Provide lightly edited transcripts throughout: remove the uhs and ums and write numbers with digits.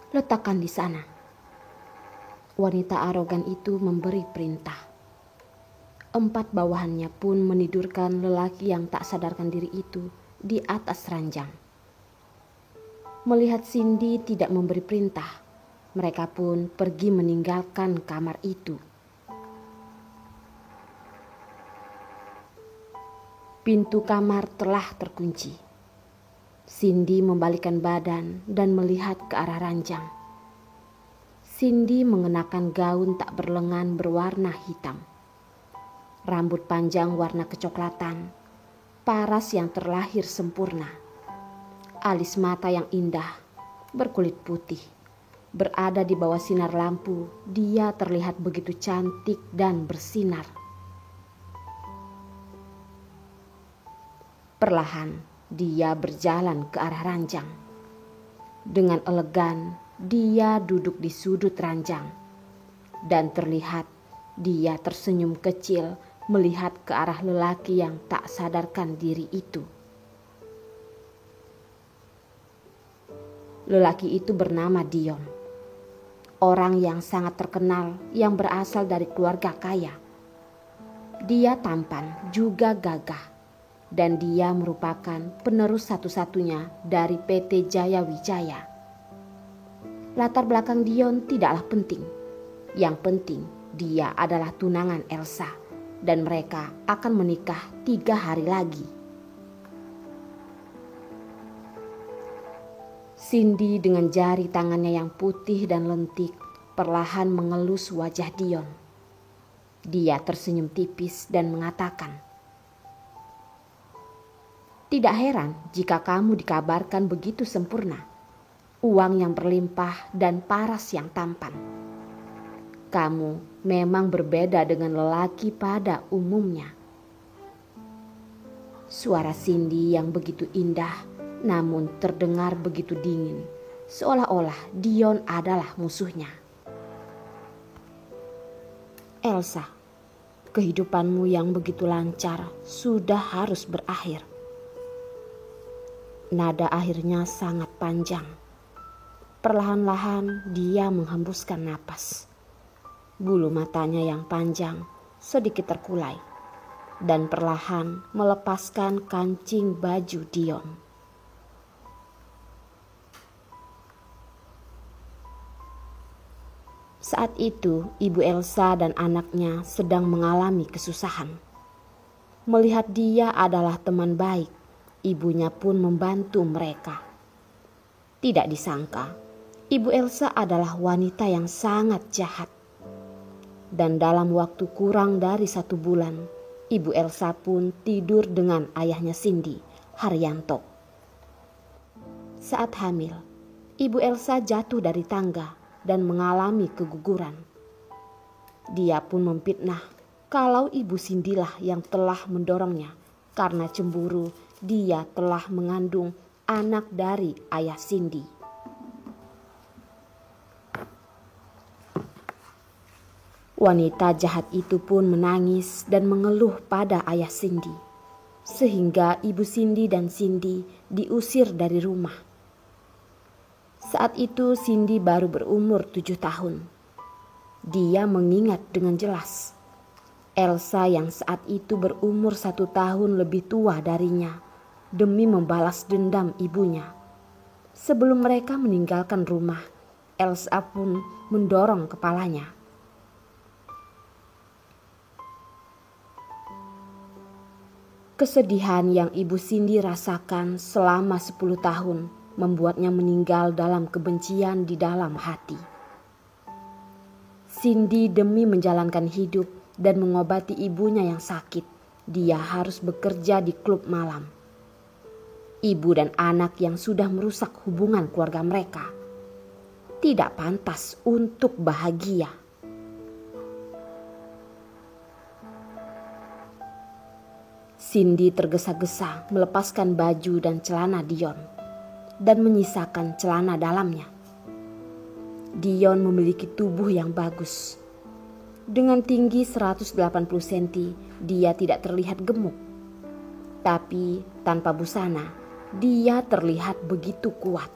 Letakkan di sana. Wanita arogan itu memberi perintah. 4 bawahannya pun menidurkan lelaki yang tak sadarkan diri itu di atas ranjang. Melihat Cindy tidak memberi perintah, mereka pun pergi meninggalkan kamar itu. Pintu kamar telah terkunci. Cindy membalikkan badan dan melihat ke arah ranjang. Cindy mengenakan gaun tak berlengan berwarna hitam. Rambut panjang warna kecoklatan, paras yang terlahir sempurna. Alis mata yang indah, berkulit putih. Berada di bawah sinar lampu, dia terlihat begitu cantik dan bersinar. Perlahan, dia berjalan ke arah ranjang. Dengan elegan, dia duduk di sudut ranjang. Dan terlihat dia tersenyum kecil melihat ke arah lelaki yang tak sadarkan diri itu. Lelaki itu bernama Dion. Orang yang sangat terkenal yang berasal dari keluarga kaya. Dia tampan juga gagah. Dan dia merupakan penerus satu-satunya dari PT Jaya Wijaya. Latar belakang Dion tidaklah penting. Yang penting dia adalah tunangan Elsa. Dan mereka akan menikah 3 hari lagi. Cindy dengan jari tangannya yang putih dan lentik perlahan mengelus wajah Dion. Dia tersenyum tipis dan mengatakan, "Tidak heran jika kamu dikabarkan begitu sempurna, uang yang berlimpah dan paras yang tampan. Kamu memang berbeda dengan lelaki pada umumnya." Suara Cindy yang begitu indah namun terdengar begitu dingin, seolah-olah Dion adalah musuhnya. "Elsa, kehidupanmu yang begitu lancar sudah harus berakhir." Nada akhirnya sangat panjang. Perlahan-lahan dia menghembuskan napas. Bulu matanya yang panjang sedikit terkulai dan perlahan melepaskan kancing baju Dion. Saat itu, Ibu Elsa dan anaknya sedang mengalami kesusahan. Melihat dia adalah teman baik, ibunya pun membantu mereka. Tidak disangka, Ibu Elsa adalah wanita yang sangat jahat. Dan dalam waktu kurang dari 1 bulan, Ibu Elsa pun tidur dengan ayahnya Cindy, Haryanto. Saat hamil, Ibu Elsa jatuh dari tangga dan mengalami keguguran. Dia pun memfitnah kalau Ibu Cindy lah yang telah mendorongnya karena cemburu dia telah mengandung anak dari ayah Cindy. Wanita jahat itu pun menangis dan mengeluh pada ayah Cindy, sehingga Ibu Cindy dan Cindy diusir dari rumah. Saat itu Cindy baru berumur 7 tahun. Dia mengingat dengan jelas Elsa yang saat itu berumur 1 tahun lebih tua darinya demi membalas dendam ibunya. Sebelum mereka meninggalkan rumah, Elsa pun mendorong kepalanya. Kesedihan yang Ibu Cindy rasakan selama 10 tahun membuatnya meninggal dalam kebencian di dalam hati. Cindy demi menjalankan hidup dan mengobati ibunya yang sakit, dia harus bekerja di klub malam. Ibu dan anak yang sudah merusak hubungan keluarga mereka tidak pantas untuk bahagia. Cindy tergesa-gesa melepaskan baju dan celana Dion dan menyisakan celana dalamnya. Dion memiliki tubuh yang bagus. Dengan tinggi 180 cm, dia tidak terlihat gemuk. Tapi tanpa busana, dia terlihat begitu kuat.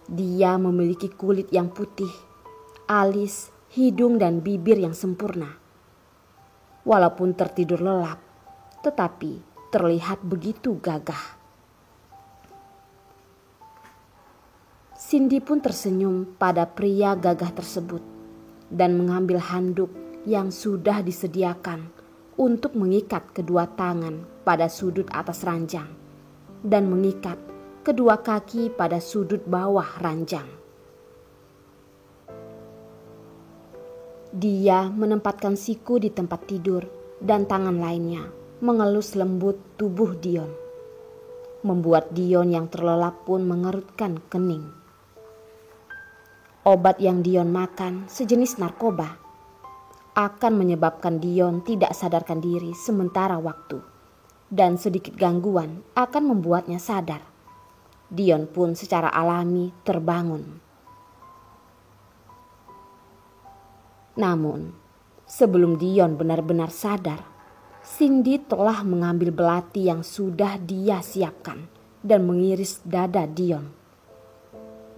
Dia memiliki kulit yang putih, alis, hidung dan bibir yang sempurna. Walaupun tertidur lelap, tetapi terlihat begitu gagah. Cindy pun tersenyum pada pria gagah tersebut dan mengambil handuk yang sudah disediakan untuk mengikat kedua tangan pada sudut atas ranjang dan mengikat kedua kaki pada sudut bawah ranjang. Dia menempatkan siku di tempat tidur dan tangan lainnya mengelus lembut tubuh Dion, membuat Dion yang terlelap pun mengerutkan kening. Obat yang Dion makan sejenis narkoba akan menyebabkan Dion tidak sadarkan diri sementara waktu, dan sedikit gangguan akan membuatnya sadar. Dion pun secara alami terbangun. Namun, sebelum Dion benar-benar sadar, Cindy telah mengambil belati yang sudah dia siapkan dan mengiris dada Dion.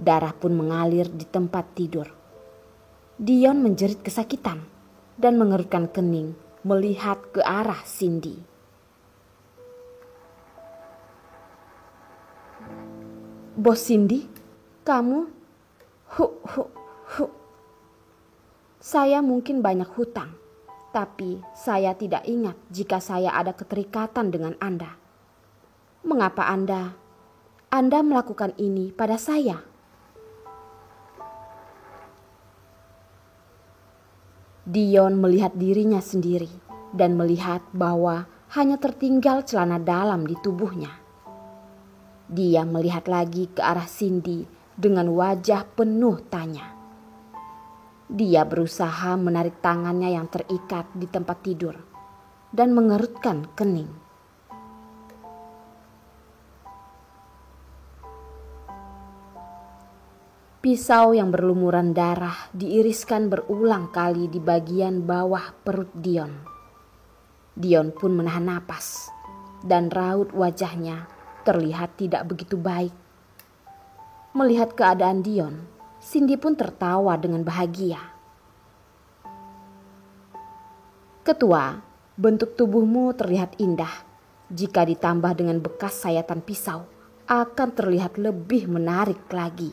Darah pun mengalir di tempat tidur. Dion menjerit kesakitan dan mengerutkan kening melihat ke arah Cindy. "Bos Cindy, kamu? Saya mungkin banyak hutang, tapi saya tidak ingat jika saya ada keterikatan dengan Anda. Mengapa Anda melakukan ini pada saya?" Dion melihat dirinya sendiri dan melihat bahwa hanya tertinggal celana dalam di tubuhnya. Dia melihat lagi ke arah Cindy dengan wajah penuh tanya. Dia berusaha menarik tangannya yang terikat di tempat tidur dan mengerutkan kening. Pisau yang berlumuran darah diiriskan berulang kali di bagian bawah perut Dion. Dion pun menahan napas dan raut wajahnya terlihat tidak begitu baik. Melihat keadaan Dion, Cindy pun tertawa dengan bahagia. "Ketua, bentuk tubuhmu terlihat indah. Jika ditambah dengan bekas sayatan pisau, akan terlihat lebih menarik lagi."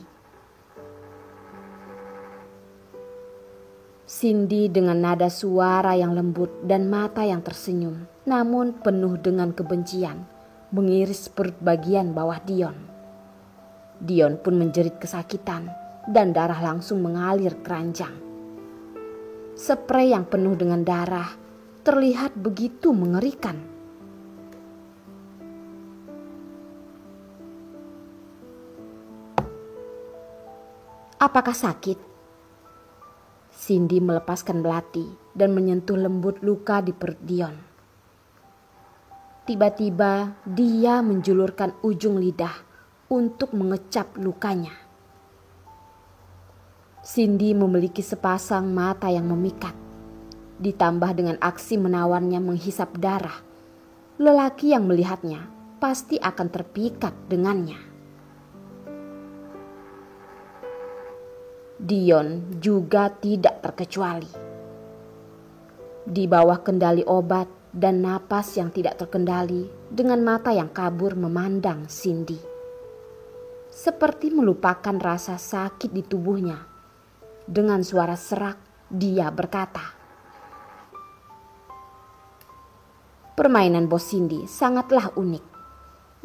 Cindy dengan nada suara yang lembut dan mata yang tersenyum, namun penuh dengan kebencian, mengiris perut bagian bawah Dion. Dion pun menjerit kesakitan dan darah langsung mengalir ke ranjang. Sprei yang penuh dengan darah terlihat begitu mengerikan. "Apakah sakit?" Cindy melepaskan belati dan menyentuh lembut luka di perut Dion. Tiba-tiba dia menjulurkan ujung lidah untuk mengecap lukanya. Cindy memiliki sepasang mata yang memikat, ditambah dengan aksi menawannya menghisap darah. Lelaki yang melihatnya pasti akan terpikat dengannya. Dion juga tidak terkecuali. Di bawah kendali obat dan napas yang tidak terkendali, dengan mata yang kabur memandang Cindy, seperti melupakan rasa sakit di tubuhnya. Dengan suara serak, dia berkata, "Permainan Bos Cindy sangatlah unik.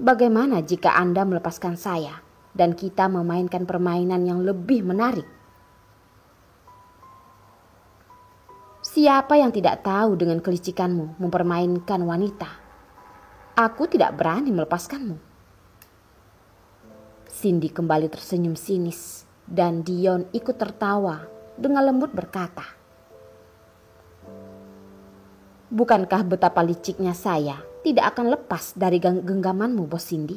Bagaimana jika Anda melepaskan saya dan kita memainkan permainan yang lebih menarik? Siapa yang tidak tahu dengan kelicikanmu mempermainkan wanita? Aku tidak berani melepaskanmu." Cindy kembali tersenyum sinis dan Dion ikut tertawa dengan lembut berkata, "Bukankah betapa liciknya saya tidak akan lepas dari genggamanmu, Bos Cindy?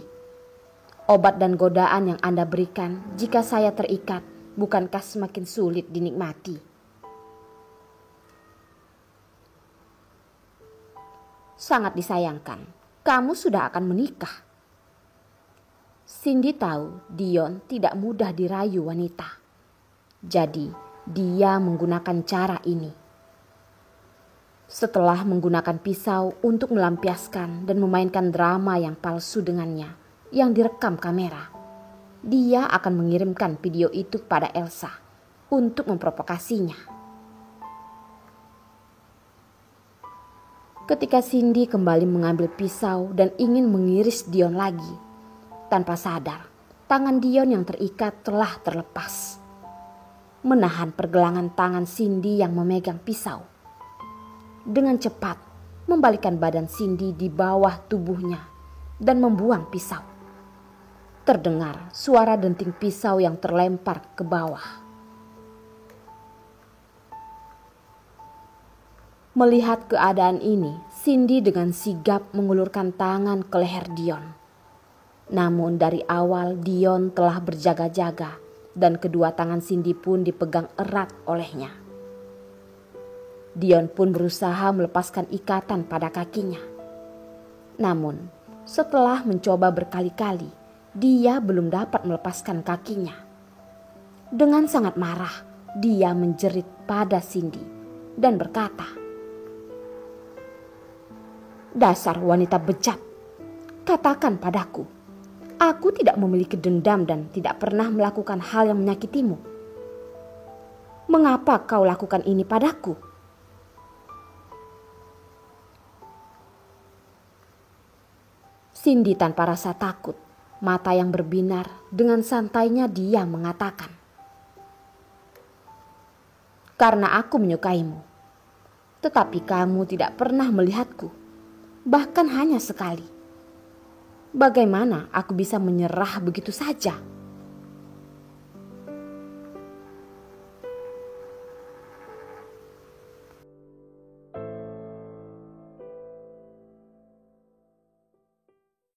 Obat dan godaan yang Anda berikan jika saya terikat, bukankah semakin sulit dinikmati? Sangat disayangkan, kamu sudah akan menikah." Cindy tahu Dion tidak mudah dirayu wanita. Jadi dia menggunakan cara ini. Setelah menggunakan pisau untuk melampiaskan dan memainkan drama yang palsu dengannya, yang direkam kamera, dia akan mengirimkan video itu kepada Elsa untuk memprovokasinya. Ketika Cindy kembali mengambil pisau dan ingin mengiris Dion lagi, tanpa sadar, tangan Dion yang terikat telah terlepas, menahan pergelangan tangan Cindy yang memegang pisau. Dengan cepat, membalikkan badan Cindy di bawah tubuhnya dan membuang pisau. Terdengar suara denting pisau yang terlempar ke bawah. Melihat keadaan ini, Cindy dengan sigap mengulurkan tangan ke leher Dion. Namun dari awal Dion telah berjaga-jaga dan kedua tangan Cindy pun dipegang erat olehnya. Dion pun berusaha melepaskan ikatan pada kakinya. Namun setelah mencoba berkali-kali, dia belum dapat melepaskan kakinya. Dengan sangat marah, dia menjerit pada Cindy dan berkata, "Dasar wanita bejat, katakan padaku, aku tidak memiliki dendam dan tidak pernah melakukan hal yang menyakitimu. Mengapa kau lakukan ini padaku?" Cindy tanpa rasa takut, mata yang berbinar, dengan santainya dia mengatakan, "Karena aku menyukaimu. Tetapi kamu tidak pernah melihatku, bahkan hanya sekali. Bagaimana aku bisa menyerah begitu saja?"